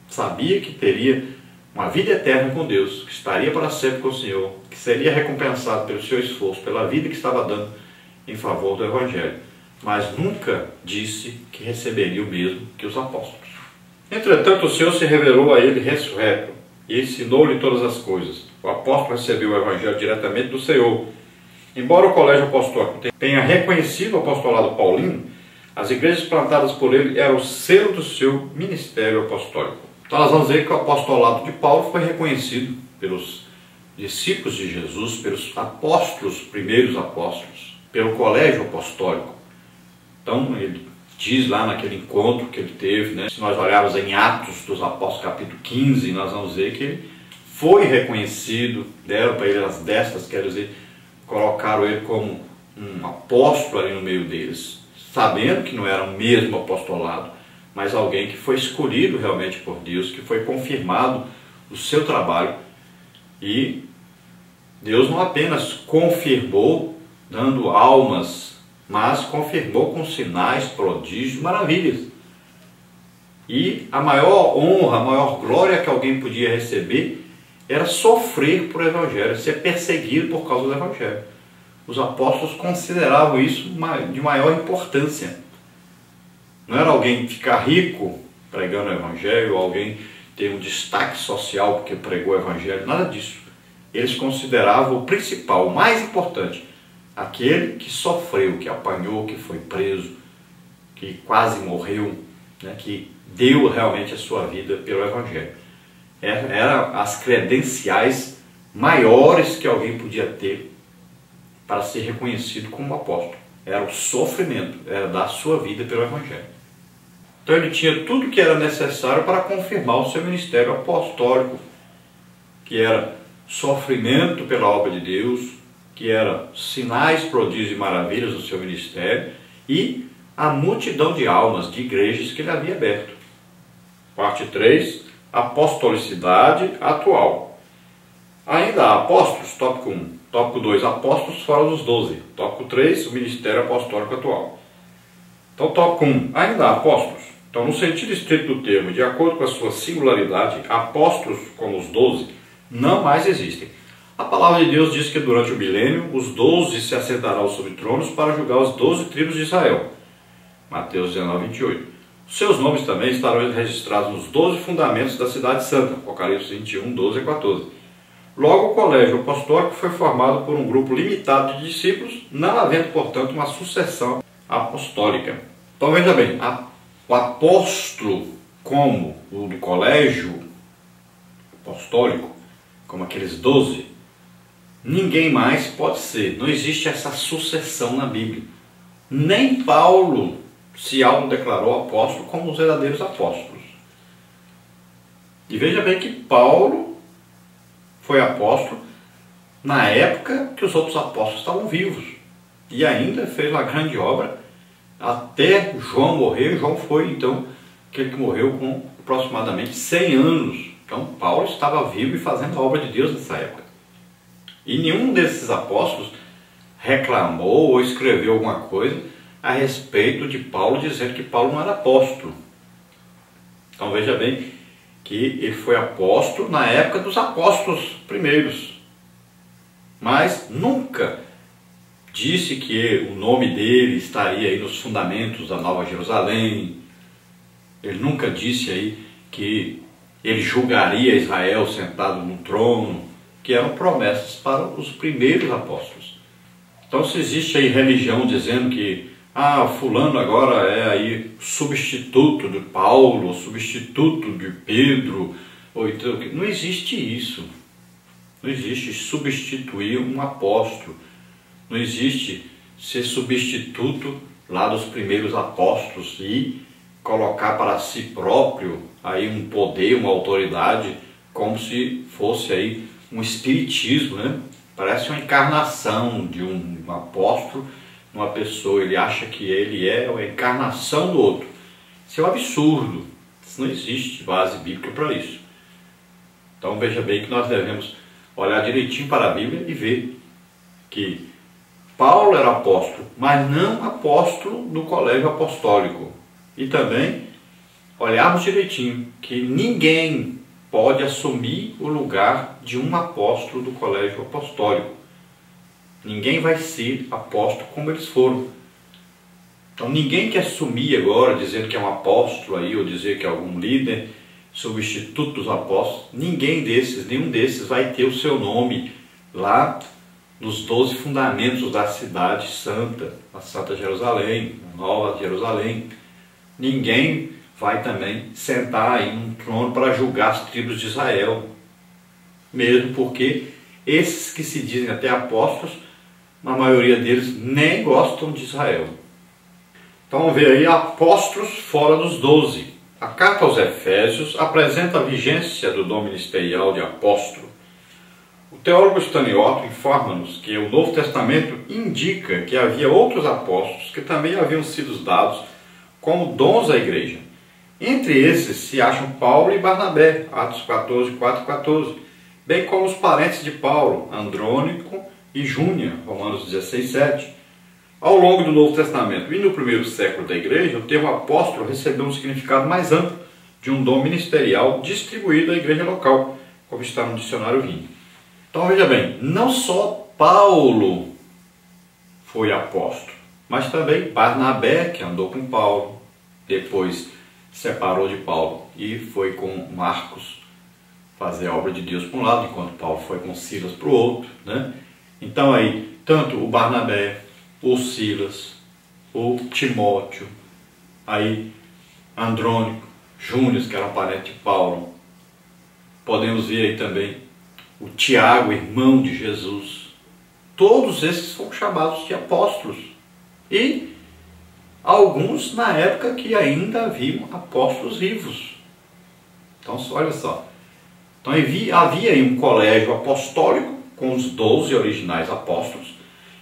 sabia que teria uma vida eterna com Deus, que estaria para sempre com o Senhor, que seria recompensado pelo seu esforço, pela vida que estava dando em favor do Evangelho, mas nunca disse que receberia o mesmo que os apóstolos. Entretanto, o Senhor se revelou a ele ressurreto e ensinou-lhe todas as coisas. O apóstolo recebeu o Evangelho diretamente do Senhor. Embora o colégio apostólico tenha reconhecido o apostolado paulino, as igrejas plantadas por ele eram o selo do seu ministério apostólico. Então nós vamos ver que o apostolado de Paulo foi reconhecido pelos discípulos de Jesus, pelos apóstolos, primeiros apóstolos, pelo colégio apostólico. Então ele diz lá naquele encontro que ele teve, né? Se nós olharmos em Atos dos Apóstolos capítulo 15, nós vamos ver que ele foi reconhecido, deram para ele as destas, quer dizer, colocaram ele como um apóstolo ali no meio deles, sabendo que não era o mesmo apostolado, mas alguém que foi escolhido realmente por Deus, que foi confirmado o seu trabalho. E Deus não apenas confirmou dando almas, mas confirmou com sinais, prodígios, maravilhas. E a maior honra, a maior glória que alguém podia receber era sofrer por Evangelho, ser perseguido por causa do Evangelho. Os apóstolos consideravam isso de maior importância. Não era alguém ficar rico pregando o Evangelho, ou alguém ter um destaque social porque pregou o Evangelho, nada disso. Eles consideravam o principal, o mais importante, aquele que sofreu, que apanhou, que foi preso, que quase morreu, né, que deu realmente a sua vida pelo Evangelho. Eram as credenciais maiores que alguém podia ter para ser reconhecido como apóstolo. Era o sofrimento, era dar a sua vida pelo Evangelho. Então ele tinha tudo o que era necessário para confirmar o seu ministério apostólico, que era sofrimento pela obra de Deus, que era sinais, prodígios e maravilhas do seu ministério, e a multidão de almas, de igrejas que ele havia aberto. Parte 3, apostolicidade atual. Ainda há apóstolos, tópico 1. Tópico 2, apóstolos fora dos 12. Tópico 3, o ministério apostólico atual. Então, tópico 1, ainda há apóstolos. Então, no sentido estrito do termo, de acordo com a sua singularidade, apóstolos como os 12 não mais existem. A palavra de Deus diz que durante o milênio, os 12 se assentarão sobre tronos para julgar as 12 tribos de Israel. Mateus 19, 28. Seus nomes também estarão registrados nos 12 fundamentos da cidade santa. Apocalipse 21, 12 a 14. Logo, o colégio apostólico foi formado por um grupo limitado de discípulos, não havendo, portanto, uma sucessão apostólica. Então, veja bem, o apóstolo, como o do colégio apostólico, como aqueles 12, ninguém mais pode ser. Não existe essa sucessão na Bíblia. Nem Paulo se autodeclarou apóstolo como os verdadeiros apóstolos. E veja bem que Paulo foi apóstolo na época que os outros apóstolos estavam vivos. E ainda fez uma grande obra até João morrer. João foi, então, aquele que morreu com aproximadamente 100 anos. Então, Paulo estava vivo e fazendo a obra de Deus nessa época. E nenhum desses apóstolos reclamou ou escreveu alguma coisa a respeito de Paulo, dizendo que Paulo não era apóstolo. Então, veja bem que ele foi apóstolo na época dos apóstolos primeiros. Mas nunca disse que o nome dele estaria aí nos fundamentos da Nova Jerusalém. Ele nunca disse aí que ele julgaria Israel sentado no trono, que eram promessas para os primeiros apóstolos. Então, se existe aí religião dizendo que fulano agora é aí substituto de Paulo, substituto de Pedro, ou então, não existe isso. Não existe substituir um apóstolo. Não existe ser substituto lá dos primeiros apóstolos e colocar para si próprio aí um poder, uma autoridade, como se fosse aí um espiritismo, né? Parece uma encarnação de um apóstolo, uma pessoa. Ele acha que ele é a encarnação do outro. Isso é um absurdo. Isso não existe base bíblica para isso. Então veja bem que nós devemos olhar direitinho para a Bíblia e ver que Paulo era apóstolo, mas não apóstolo do colégio apostólico. E também olharmos direitinho que ninguém pode assumir o lugar de um apóstolo do colégio apostólico. Ninguém vai ser apóstolo como eles foram. Então ninguém que assumir agora, dizendo que é um apóstolo aí, ou dizer que é algum líder, substituto dos apóstolos, nenhum desses vai ter o seu nome lá nos 12 fundamentos da cidade santa, a Santa Jerusalém, a Nova Jerusalém. Ninguém vai também sentar aí num trono para julgar as tribos de Israel, mesmo porque esses que se dizem até apóstolos, a maioria deles nem gostam de Israel. Então vamos ver aí apóstolos fora dos 12. A carta aos Efésios apresenta a vigência do dom ministerial de apóstolo. O teólogo Stanley Orton informa-nos que o Novo Testamento indica que havia outros apóstolos que também haviam sido dados como dons à igreja. Entre esses se acham Paulo e Barnabé, Atos 14, 4 e 14, bem como os parentes de Paulo, Andrônico e Júnia, Romanos 16, 7. Ao longo do Novo Testamento e no primeiro século da igreja, o termo apóstolo recebeu um significado mais amplo de um dom ministerial distribuído à igreja local, como está no dicionário Vinho. Então veja bem, não só Paulo foi apóstolo, mas também Barnabé, que andou com Paulo, depois separou de Paulo e foi com Marcos fazer a obra de Deus para um lado, enquanto Paulo foi com Silas para o outro, né? Então aí, tanto o Barnabé, o Silas, o Timóteo, aí Andrônico, Júnior, que era um parente de Paulo, podemos ver aí também o Tiago, irmão de Jesus. Todos esses foram chamados de apóstolos. E alguns na época que ainda haviam apóstolos vivos. Então, olha só. Então havia aí um colégio apostólico com os 12 originais apóstolos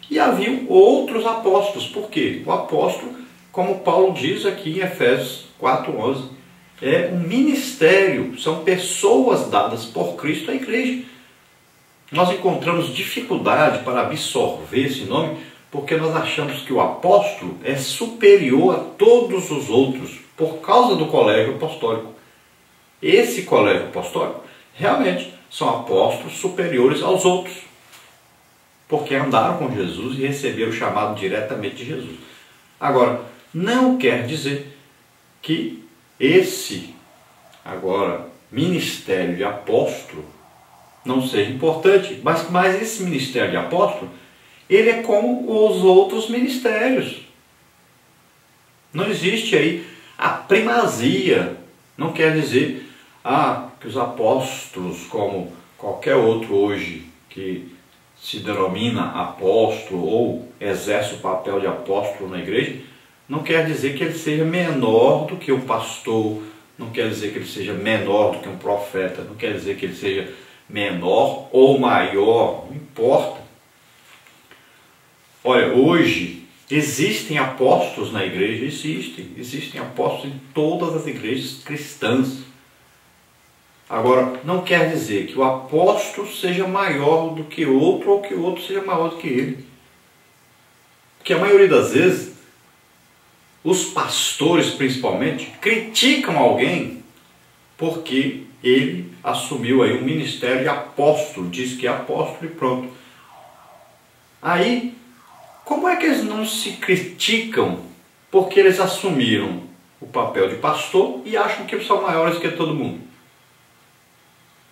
e haviam outros apóstolos. Por quê? O apóstolo, como Paulo diz aqui em Efésios 4:11, é um ministério, são pessoas dadas por Cristo à igreja. Nós encontramos dificuldade para absorver esse nome porque nós achamos que o apóstolo é superior a todos os outros por causa do colégio apostólico. Esse colégio apostólico realmente são apóstolos superiores aos outros, porque andaram com Jesus e receberam o chamado diretamente de Jesus. Agora, não quer dizer que esse ministério de apóstolo não seja importante, mas esse ministério de apóstolo, ele é como os outros ministérios. Não existe aí a primazia. Não quer dizer que os apóstolos, como qualquer outro hoje que se denomina apóstolo ou exerce o papel de apóstolo na igreja, não quer dizer que ele seja menor do que um pastor, não quer dizer que ele seja menor do que um profeta, não quer dizer que ele seja menor ou maior, não importa. Olha, hoje existem apóstolos na igreja, existem apóstolos em todas as igrejas cristãs. Agora, não quer dizer que o apóstolo seja maior do que outro ou que o outro seja maior do que ele. Porque a maioria das vezes, os pastores principalmente, criticam alguém porque ele assumiu aí um ministério de apóstolo, diz que é apóstolo e pronto. Aí, como é que eles não se criticam porque eles assumiram o papel de pastor e acham que são maiores que todo mundo?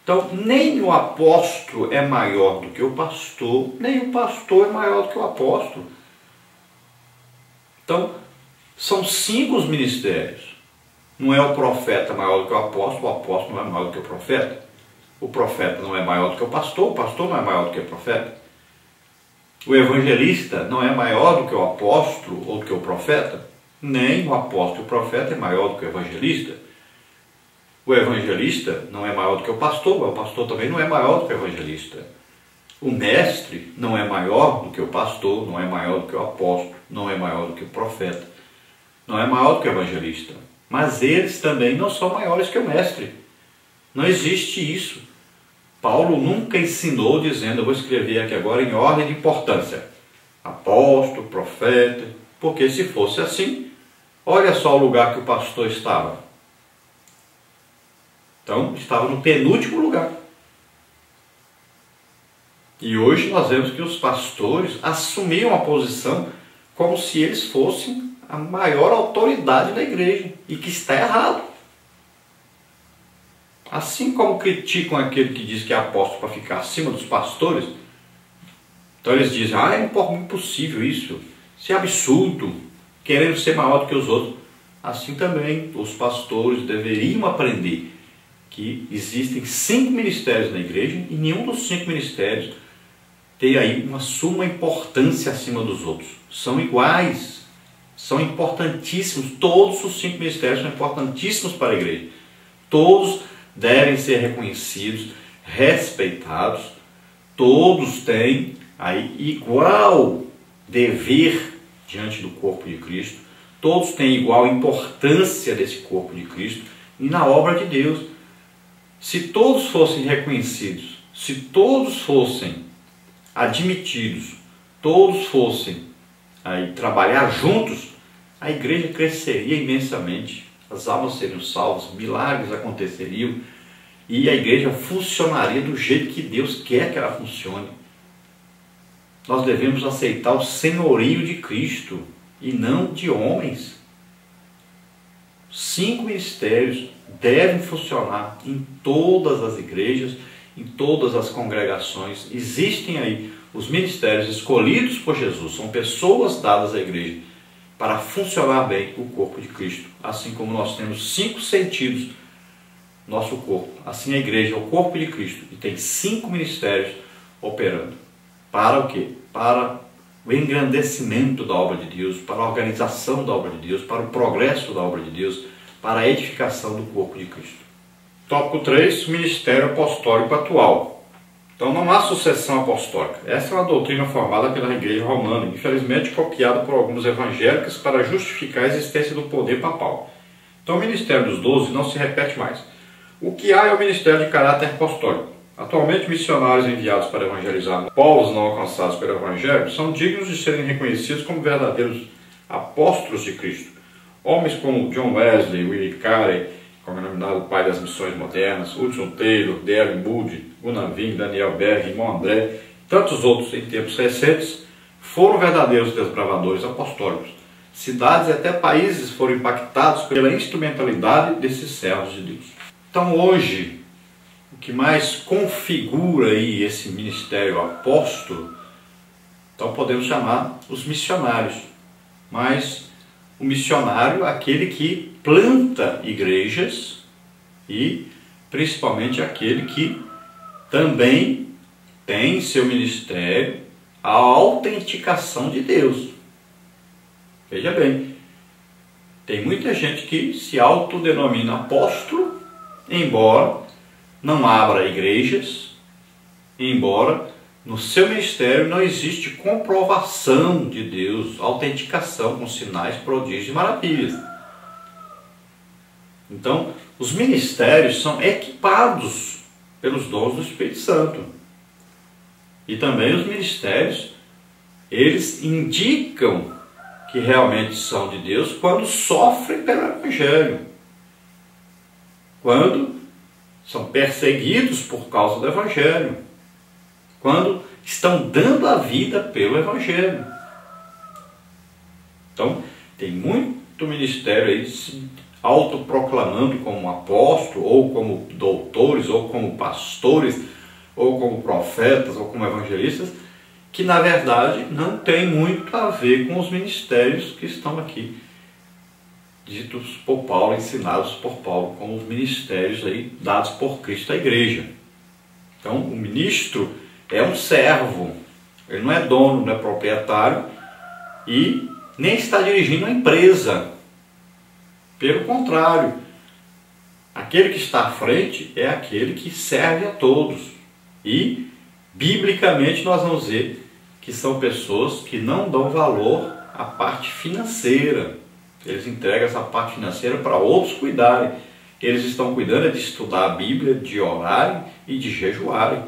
Então, nem o apóstolo é maior do que o pastor, nem o pastor é maior do que o apóstolo. Então, são 5 os ministérios. Não é o profeta maior do que o apóstolo não é maior do que o profeta não é maior do que o pastor não é maior do que o profeta. O evangelista não é maior do que o apóstolo ou do que o profeta, nem o apóstolo e o profeta é maior do que o evangelista. O evangelista não é maior do que o pastor também não é maior do que o evangelista. O mestre não é maior do que o pastor, não é maior do que o apóstolo, não é maior do que o profeta, não é maior do que o evangelista. Mas eles também não são maiores que o mestre. Não existe isso. Paulo nunca ensinou dizendo, eu vou escrever aqui agora em ordem de importância, apóstolo, profeta, porque se fosse assim, olha só o lugar que o pastor estava. Então, estava no penúltimo lugar. E hoje nós vemos que os pastores assumiam a posição como se eles fossem a maior autoridade da igreja, e que está errado. Assim como criticam aquele que diz que é apóstolo para ficar acima dos pastores, então eles dizem, é impossível isso é absurdo, querendo ser maior do que os outros. Assim também os pastores deveriam aprender que existem 5 ministérios na igreja e nenhum dos 5 ministérios tem aí uma suma importância acima dos outros. São iguais, são importantíssimos, todos os 5 ministérios são importantíssimos para a igreja. Todos devem ser reconhecidos, respeitados, todos têm aí igual dever diante do corpo de Cristo, todos têm igual importância desse corpo de Cristo e na obra de Deus. Se todos fossem reconhecidos, se todos fossem admitidos, todos fossem aí trabalhar juntos, a igreja cresceria imensamente, as almas seriam salvas, milagres aconteceriam e a igreja funcionaria do jeito que Deus quer que ela funcione. Nós devemos aceitar o senhorio de Cristo e não de homens. 5 ministérios devem funcionar em todas as igrejas, em todas as congregações. Existem aí os ministérios escolhidos por Jesus, são pessoas dadas à igreja para funcionar bem o corpo de Cristo. Assim como nós temos 5 sentidos no nosso corpo, assim a igreja é o corpo de Cristo e tem 5 ministérios operando. Para o quê? Para o engrandecimento da obra de Deus, para a organização da obra de Deus, para o progresso da obra de Deus, para a edificação do corpo de Cristo. Tópico 3, ministério apostólico atual. Então não há sucessão apostólica. Essa é uma doutrina formada pela igreja romana, infelizmente copiada por alguns evangélicos para justificar a existência do poder papal. Então o ministério dos 12 não se repete mais. O que há é o ministério de caráter apostólico. Atualmente, missionários enviados para evangelizar povos não alcançados pelo Evangelho são dignos de serem reconhecidos como verdadeiros apóstolos de Cristo. Homens como John Wesley, Willie Carey, como é denominado pai das missões modernas, Hudson Taylor, D.L. Moody, Gunnar Ving, Daniel Berg, Raymond André, tantos outros em tempos recentes, foram verdadeiros desbravadores apostólicos. Cidades e até países foram impactados pela instrumentalidade desses servos de Deus. Então hoje, o que mais configura aí esse ministério apóstolo, então podemos chamar os missionários. Mas o missionário é aquele que planta igrejas e principalmente aquele que também tem em seu ministério a autenticação de Deus. Veja bem, tem muita gente que se autodenomina apóstolo, embora não abra igrejas, embora no seu ministério não existe comprovação de Deus, autenticação com sinais, prodígios e maravilhas. Então, os ministérios são equipados pelos dons do Espírito Santo. E também os ministérios, eles indicam que realmente são de Deus quando sofrem pelo Evangelho. Quando são perseguidos por causa do Evangelho, quando estão dando a vida pelo Evangelho. Então, tem muito ministério aí se autoproclamando como apóstolo, ou como doutores, ou como pastores, ou como profetas, ou como evangelistas, que na verdade não tem muito a ver com os ministérios que estão aqui ditos por Paulo, ensinados por Paulo, como os ministérios aí dados por Cristo à igreja. Então, o ministro é um servo, ele não é dono, não é proprietário e nem está dirigindo a empresa. Pelo contrário, aquele que está à frente é aquele que serve a todos. E, biblicamente, nós vamos ver que são pessoas que não dão valor à parte financeira. Eles entregam essa parte financeira para outros cuidarem. Eles estão cuidando de estudar a Bíblia, de orarem e de jejuarem.